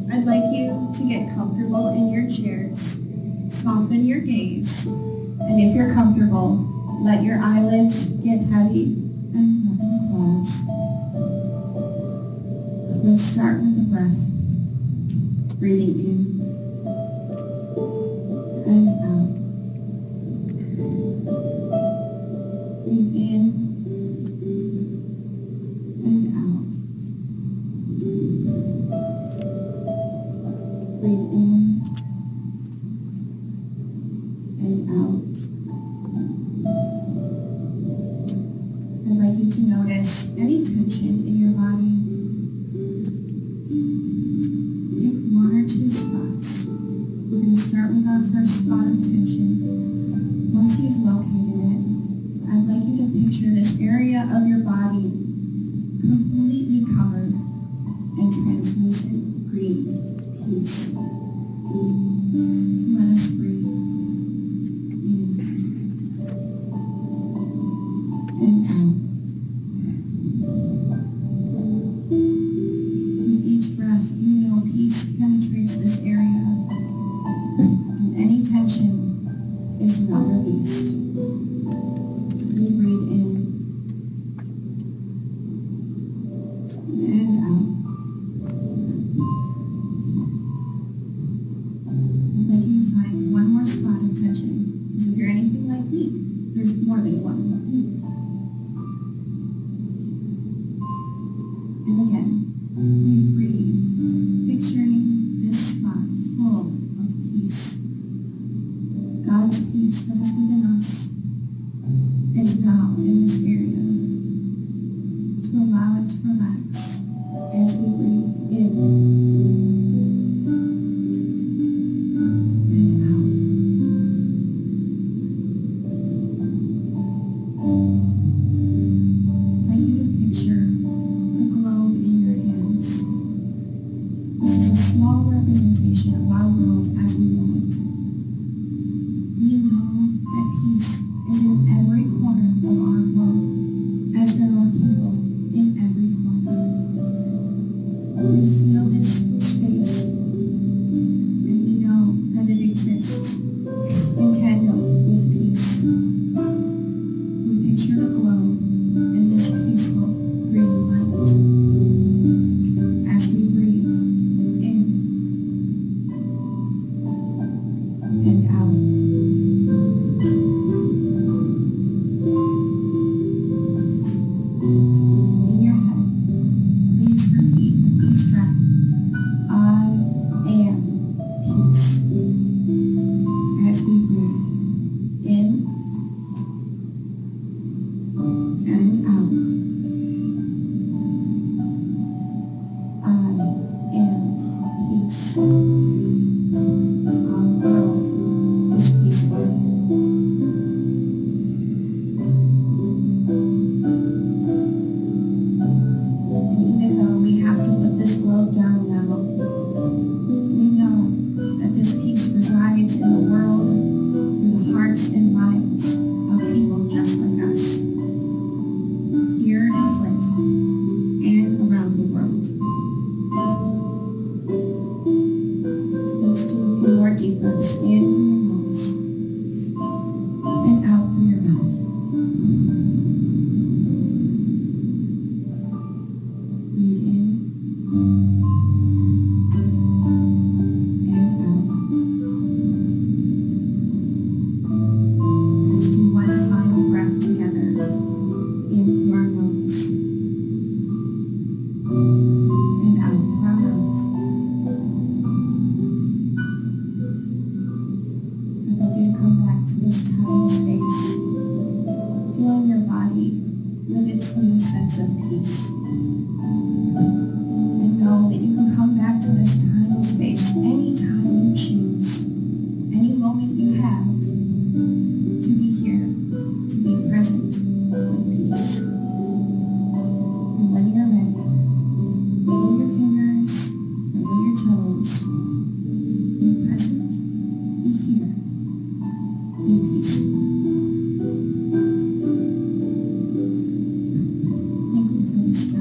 I'd like you to get comfortable in your chairs, soften your gaze, and if you're comfortable, let your eyelids get heavy and let them close. Let's start with the breath. Breathing in and out. Breathe in and out. Breathe in and out. I'd like you to notice any tension in your body. Pick one or two spots. We're going to start with our first spot of tension. Once you've located it, I'd like you to picture this area of your body completely covered in translucent green peace. Let us breathe in and out. With each breath, you know peace penetrates this area, and any tension is not released. We breathe in and out. I'd like you to find one more spot of tension, because if you're anything like me, there's more than one. And again, we breathe, picturing this spot full of peace. God's peace that is within us is now in this area, to allow it to relax as we breathe in and out. I'd like you to picture the globe in your hands. This is a small representation of our world as we know it. We know that peace is in every corner of our globe, as there are people in every corner. We feel this space, and we know that it exists in tandem with peace. We picture the globe and this peaceful green light as we breathe in and out. In your head, please repeat with each breath, I am peace. As we breathe in and out. I am peace. Our world is peaceful. And even though we have to put this globe down now, we know that this peace resides in the world through the hearts and minds of people just like us, here in Flint and around the world. Let's do a few more deep breaths in through your nose and out through your mouth. Breathe in and out. Let's do one final breath together in through our nose and out through our mouth. I'd like you to come back to this time and space, filling your body with its new sense of peace. And know that you can come back to this time and space anytime you choose, any moment you have to be here, to be present with peace. And when you're ready, wiggle your fingers, wiggle your toes, be present, be here, be peaceful. Thank you for this time.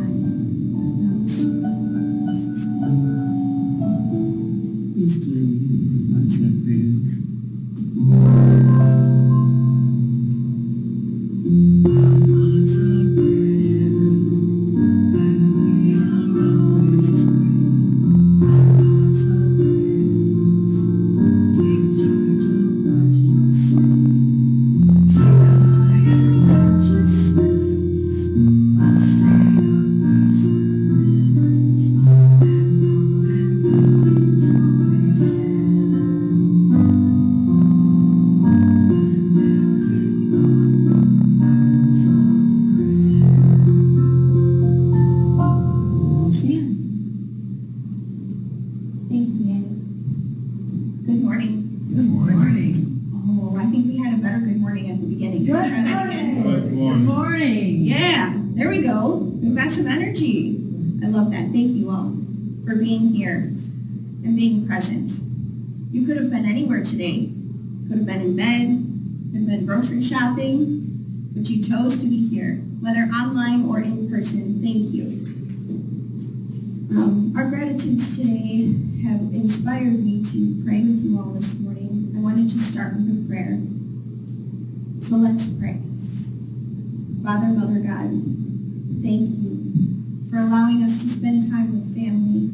energy. I love that. Thank you all for being here and being present. You could have been anywhere today. Could have been in bed, could have been grocery shopping, but you chose to be here, whether online or in person. Thank you. Our gratitudes today have inspired me to pray with you all this morning. I wanted to start with a prayer. So let's pray. Father, Mother God, thank you for allowing us to spend time with family,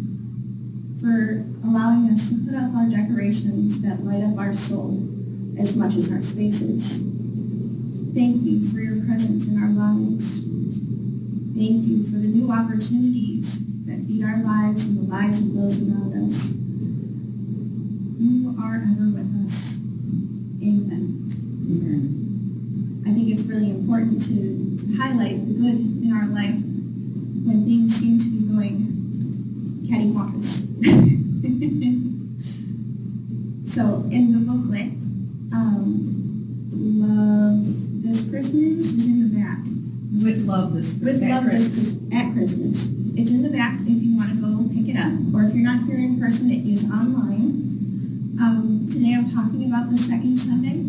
for allowing us to put up our decorations that light up our soul as much as our spaces. Thank you for your presence in our lives. Thank you for the new opportunities that feed our lives and the lives of those around us. You are ever with us. Amen. Amen. I think it's really important to highlight the good in our life when things seem to be going cattywampus. So in the booklet, Love This Christmas is in the back. With love this at Christmas. It's in the back if you want to go pick it up, or if you're not here in person, it is online. Today I'm talking about the second Sunday,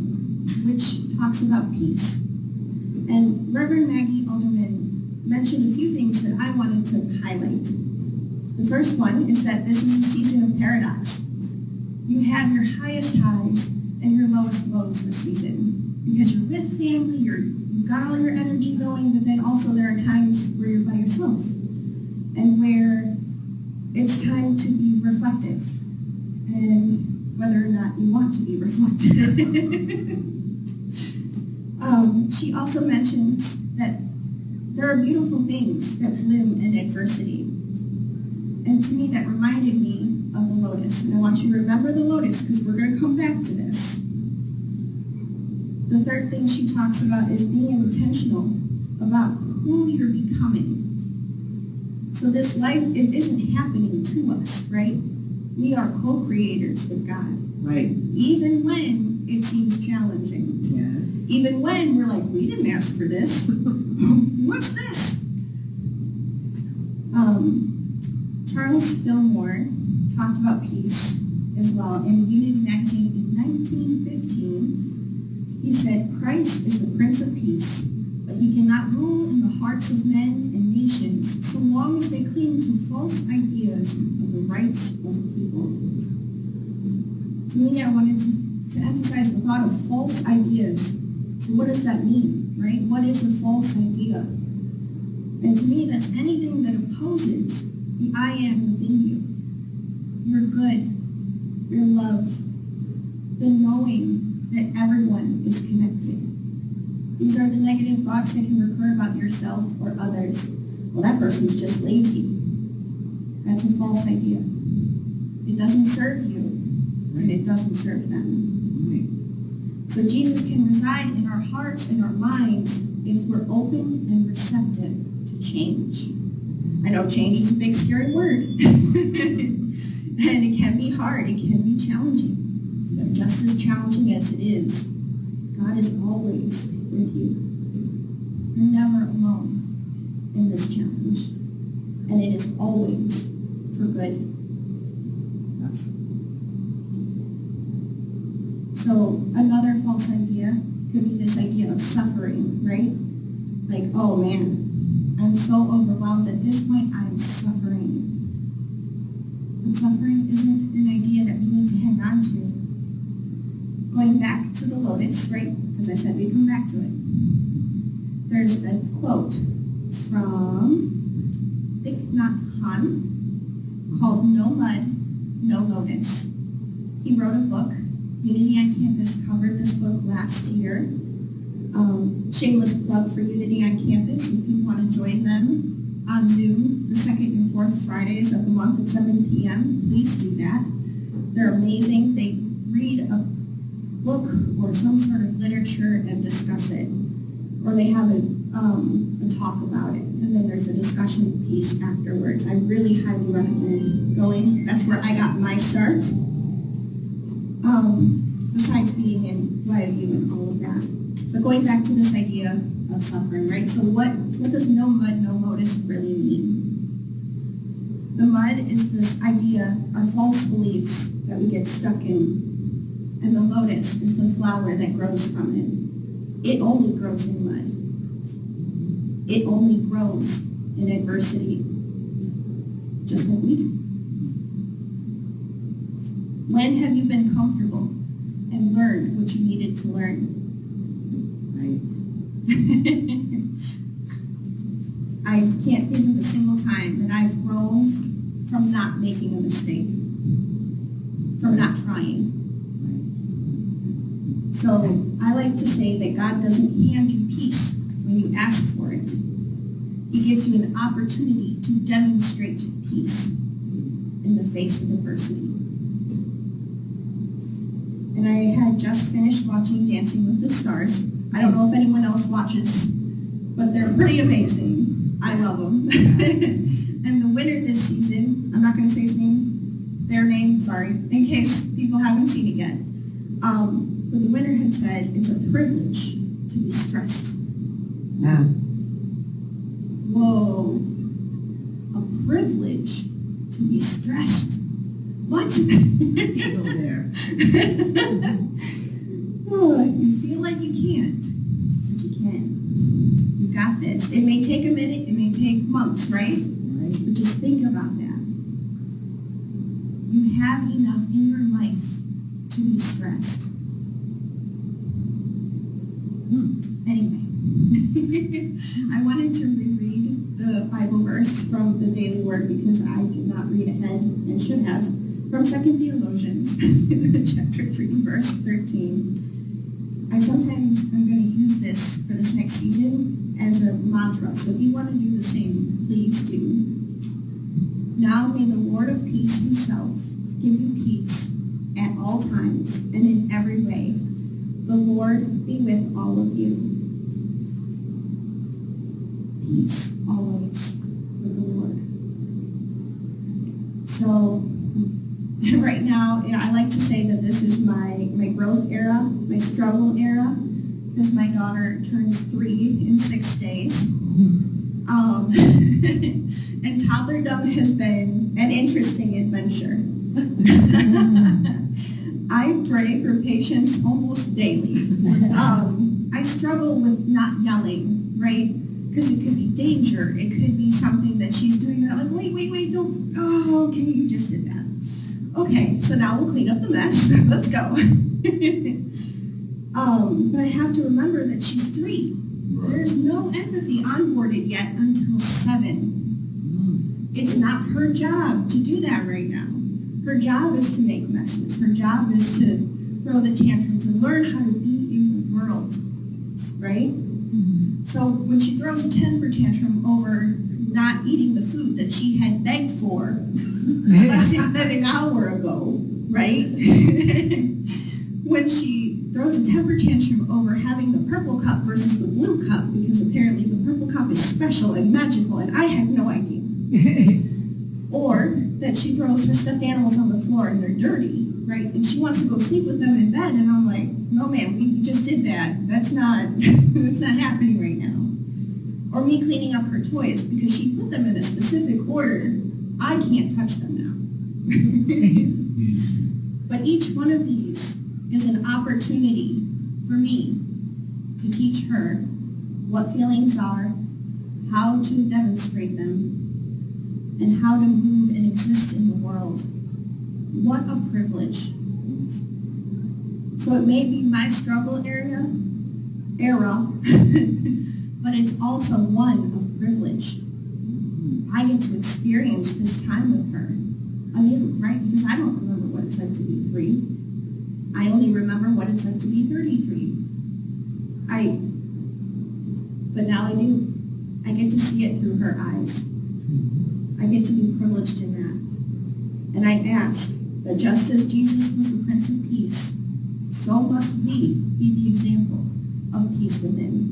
which talks about peace. And Reverend Maggie Alderman mentioned a few things that I wanted to highlight. The first one is that this is a season of paradox. You have your highest highs and your lowest lows this season, because you're with family, you've got all your energy going, but then also there are times where you're by yourself and where it's time to be reflective, and whether or not you want to be reflective. She also mentions that there are beautiful things that bloom in adversity. And to me, that reminded me of the lotus. And I want you to remember the lotus, because we're going to come back to this. The third thing she talks about is being intentional about who you're becoming. So this life, it isn't happening to us, right? We are co-creators with God. Right. Even when it seems challenging. Yes. Even when we're like, we didn't ask for this. What's this? Charles Fillmore talked about peace as well in Unity magazine in 1915. He said, Christ is the Prince of Peace, but he cannot rule in the hearts of men and nations so long as they cling to false ideas of the rights of people. To me, I wanted to emphasize the thought of false ideas. So what does that mean, right? What is a false idea? And to me, that's anything that opposes the I am within you. Your good, your love, the knowing that everyone is connected. These are the negative thoughts that can recur about yourself or others. Well, that person's just lazy. That's a false idea. It doesn't serve you, and it doesn't serve them. So Jesus can reside in our hearts and our minds if we're open and receptive to change. I know change is a big, scary word. And it can be hard. It can be challenging. But just as challenging as it is, God is always with you. You're never alone in this challenge. And it is always for good. Yes. So another false idea could be this idea of suffering, right? Like, oh man, I'm so overwhelmed at this point, I'm suffering. But suffering isn't an idea that we need to hang on to. Going back to the lotus, right? Because I said we'd come back to it. There's a quote from Thich Nhat Hanh called No Mud, No Lotus. He wrote a book. Unity on Campus covered this book last year. Shameless plug for Unity on Campus. If you want to join them on Zoom the second and fourth Fridays of the month at 7 p.m., please do that. They're amazing. They read a book or some sort of literature and discuss it. Or they have a talk about it. And then there's a discussion piece afterwards. I really highly recommend going. That's where I got my start. Besides being in YU and all of that. But going back to this idea of suffering, right? So what does no mud, no lotus lotus really mean? The mud is this idea, our false beliefs that we get stuck in. And the lotus is the flower that grows from it. It only grows in mud. It only grows in adversity, just like we do. When have you been comfortable and learned what you needed to learn? Right. I can't think of a single time that I've grown from not making a mistake, from not trying. So I like to say that God doesn't hand you peace when you ask for it. He gives you an opportunity to demonstrate peace in the face of adversity. And I had just finished watching Dancing with the Stars. I don't know if anyone else watches, but they're pretty amazing. I love them. And the winner this season, I'm not going to say his name, their name, sorry, in case people haven't seen it yet. But the winner had said, it's a privilege to be stressed. Yeah. Whoa. A privilege to be stressed. What? Go there. Oh, you feel like you can't, but you can. You got this. It may take a minute, it may take months, right? Right. But just think about that. You have enough in your life to be stressed. Anyway, I wanted to reread the Bible verse from the Daily Word because I did not read ahead and should have. From 2 Theologians, chapter 3, verse 13. I sometimes am going to use this for this next season as a mantra. So if you want to do the same, please do. Now may the Lord of peace himself give you peace at all times and in every way. The Lord be with all of you. Peace always with the Lord. So right now, I like to say that this is my growth era, my struggle era, because my daughter turns 3 in 6 days. And toddlerdom has been an interesting adventure. I pray for patience almost daily. I struggle with not yelling, right? Because it could be danger. It could be something that she's doing that I'm like, wait, don't. Oh, okay, you just did that. Okay, so now we'll clean up the mess. Let's go. But I have to remember that she's 3. Right. There's no empathy onboarded yet until 7. It's not her job to do that right now. Her job is to make messes. Her job is to throw the tantrums and learn how to be in the world, right? Mm-hmm. So when she throws a temper tantrum over not eating the food that she had begged for less than an hour ago, right? When she throws a temper tantrum over having the purple cup versus the blue cup, because apparently the purple cup is special and magical, and I had no idea. Or that she throws her stuffed animals on the floor and they're dirty, right? And she wants to go sleep with them in bed, and I'm like, no, ma'am, we just did that. That's not happening right now. Or me cleaning up her toys because she put them in a specific order. I can't touch them now. But each one of these is an opportunity for me to teach her what feelings are, how to demonstrate them, and how to move and exist in the world. What a privilege. So it may be my struggle era, but it's also one of privilege. I get to experience this time with her anew, right? Because I don't remember what it's like to be 3. I only remember what it's like to be 33. But now I do. I get to see it through her eyes. I get to be privileged in that. And I ask that just as Jesus was the Prince of Peace, so must we be the example of peace within.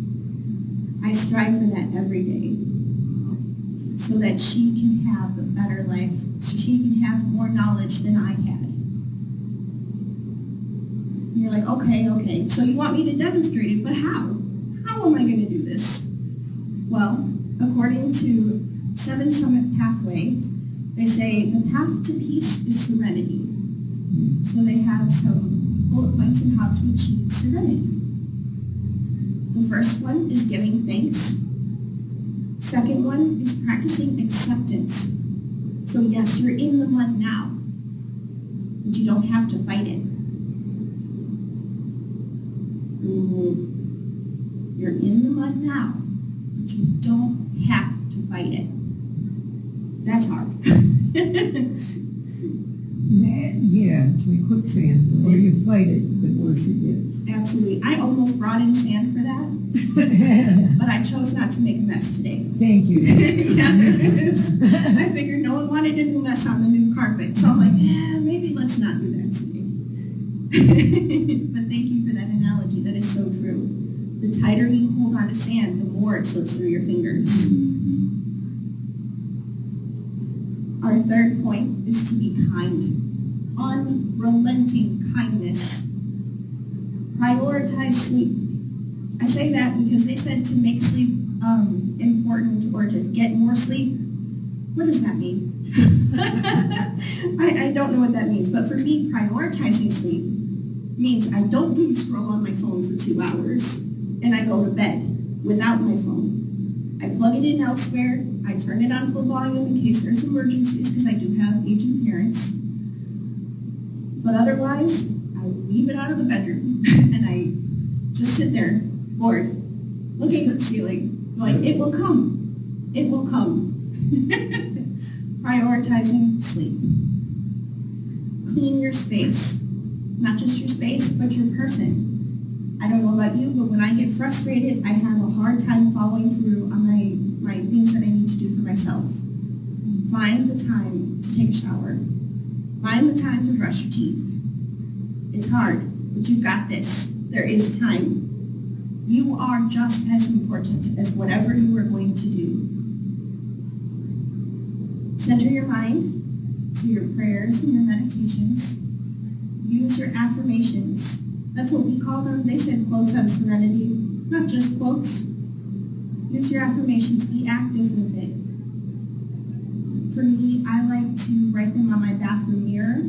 I strive for that every day so that she can have the better life, so she can have more knowledge than I had. And you're like, okay, so you want me to demonstrate it, but how? How am I going to do this? Well, According to Seven Summit Pathway, they say the path to peace is serenity. So they have some bullet points on how to achieve serenity. The first one is giving thanks. Second one is practicing acceptance. So yes, you're in the mud now, but you don't have to fight it. You're in the mud now, but you don't have to fight it. That's hard. Yeah, it's like quicksand. The more you fight it, the worse it gets. Absolutely. I almost brought in sand for that, but I chose not to make a mess today. Thank you. Yes. I figured no one wanted a new mess on the new carpet, so I'm like, yeah, maybe let's not do that today. But thank you for that analogy. That is so true. The tighter you hold on to sand, the more it slips through your fingers. Our third point is to be kind. Unrelenting kindness. Prioritize sleep. I say that because they said to make sleep important or to get more sleep. What does that mean? I don't know what that means, but for me, prioritizing sleep means I don't doom scroll on my phone for 2 hours and I go to bed without my phone. I plug it in elsewhere. I turn it on full volume in case there's emergencies because I do have aging parents. But otherwise, I leave it out of the bedroom and I just sit there, bored, looking at the ceiling, going, it will come. It will come. Prioritizing sleep. Clean your space. Not just your space, but your person. I don't know about you, but when I get frustrated, I have a hard time following through on my things that I need to do for myself. Find the time to take a shower. Find the time to brush your teeth. It's hard, but you've got this. There is time. You are just as important as whatever you are going to do. Center your mind to your prayers and your meditations. Use your affirmations. That's what we call them. They said quotes on serenity, not just quotes. Use your affirmations. Be active with it. For me, I like to write them on my bathroom mirror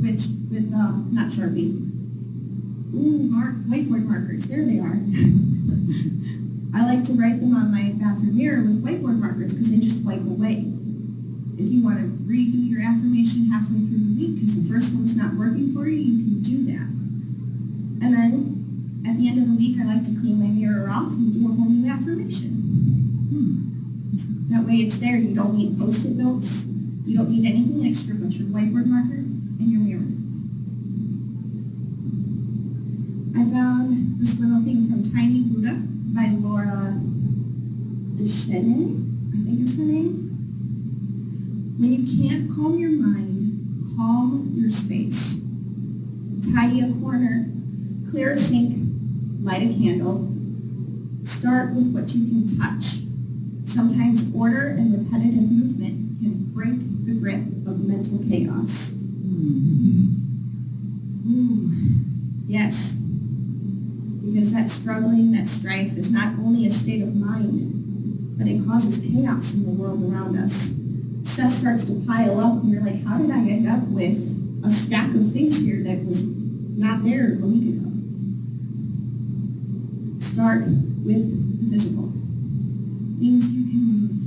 with not Sharpie. Whiteboard markers. There they are. I like to write them on my bathroom mirror with whiteboard markers because they just wipe away. If you want to redo your affirmation halfway through the week because the first one's not working for you, you can do that. And then at the end of the week, I like to clean my mirror off and do a whole new affirmation. That way it's there. You don't need Post-it notes. You don't need anything extra but your whiteboard marker and your mirror. I found this little thing from Tiny Buddha by Laura Deschene, I think is her name. When you can't calm your mind, calm your space. Tidy a corner, clear a sink, light a candle. Start with what you can touch. Sometimes order and repetitive movement can break the grip of mental chaos. Ooh. Yes, because that struggling, that strife is not only a state of mind, but it causes chaos in the world around us. Stuff starts to pile up and you're like, how did I end up with a stack of things here that was not there a week ago? Start with the physical. Things you can move.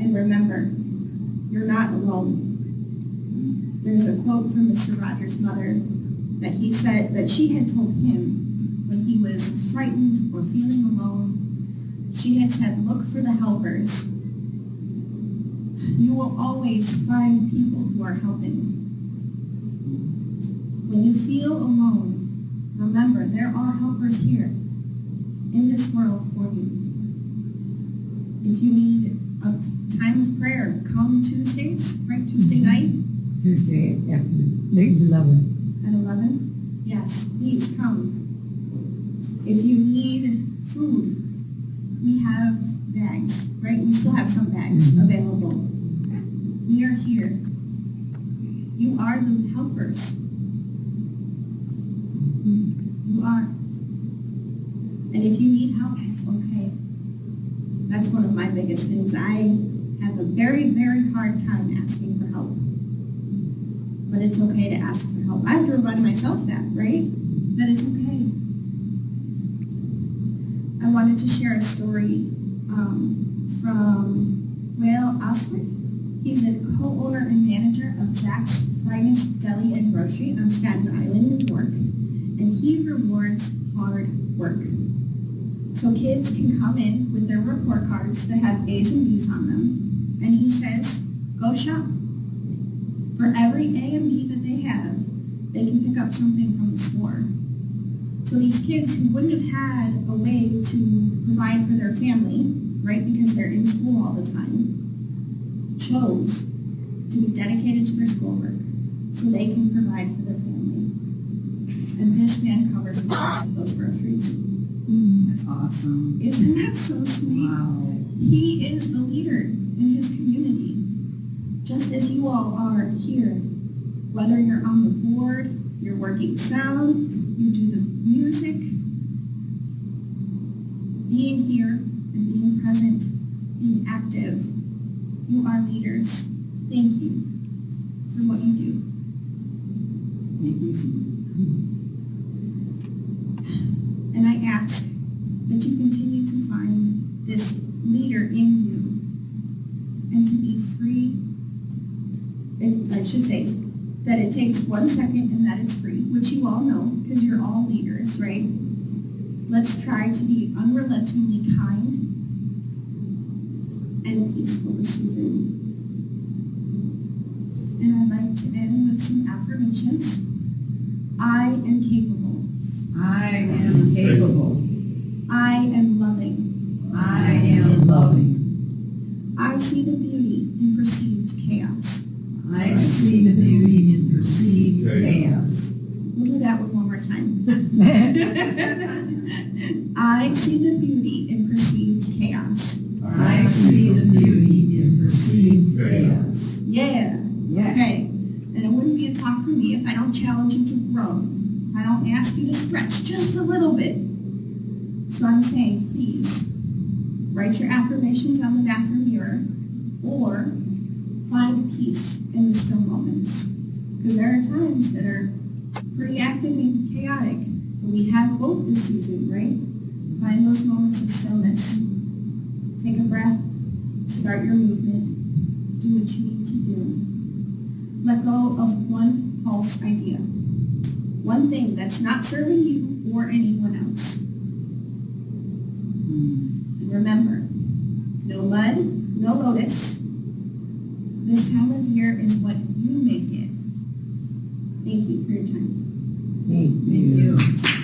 And remember, you're not alone. There's a quote from Mr. Rogers' mother that he said that she had told him when he was frightened or feeling alone. She had said, look for the helpers. You will always find people who are helping. When you feel alone, remember there are helpers here in this world for you. If you need a time of prayer, come Tuesdays, right? Tuesday night? Tuesday afternoon, late 11. At 11? Yes, please come. If you need food, we have bags, right? We still have some bags available. We are here. You are the helpers. You are. And if you need help, it's okay. That's one of my biggest things. I have a very, very hard time asking for help. But it's okay to ask for help. I've to remind myself that, right? That it's okay. I wanted to share a story from Will Osler. He's a co-owner and manager of Zach's Finest Deli and Grocery on Staten Island, New York. And he rewards hard work. So kids can come in with their report cards that have A's and B's on them. And he says, go shop. For every A and B that they have, they can pick up something from the store. So these kids who wouldn't have had a way to provide for their family, right, because they're in school all the time, chose to be dedicated to their schoolwork so they can provide for their family. And this man covers the cost of those groceries. That's awesome. Isn't that so sweet? Wow. He is the leader in his community, just as you all are here. Whether you're on the board, you're working sound, you do the music, being here and being present, being active, you are leaders. Thank you for what you do. Thank you, Samantha. And I ask that you continue to find this leader in you and to be free. And I should say that it takes 1 second and that it's free, which you all know because you're all leaders, right? Let's try to be unrelentingly kind and peaceful this season. And I'd like to end with some affirmations. I am capable. I am capable. I am loving. I am loving. I see the beauty in perceived chaos. I see the beauty in perceived chaos. We'll do that one more time. I see the beauty in perceived chaos. I see the beauty in perceived chaos. Yeah. Yeah. Okay. And it wouldn't be a talk for me if I don't challenge you to grow. I don't ask you to stretch just a little bit. So I'm saying, please, write your affirmations on the bathroom mirror or find peace in the still moments. Because there are times that are pretty active and chaotic. But we have both this season, right? Find those moments of stillness. Take a breath. Start your movement. Do what you need to do. Let go of one false idea. One thing that's not serving you or anyone else. And remember, no mud, no lotus. This time of year is what you make it. Thank you for your time. Thank Thank you.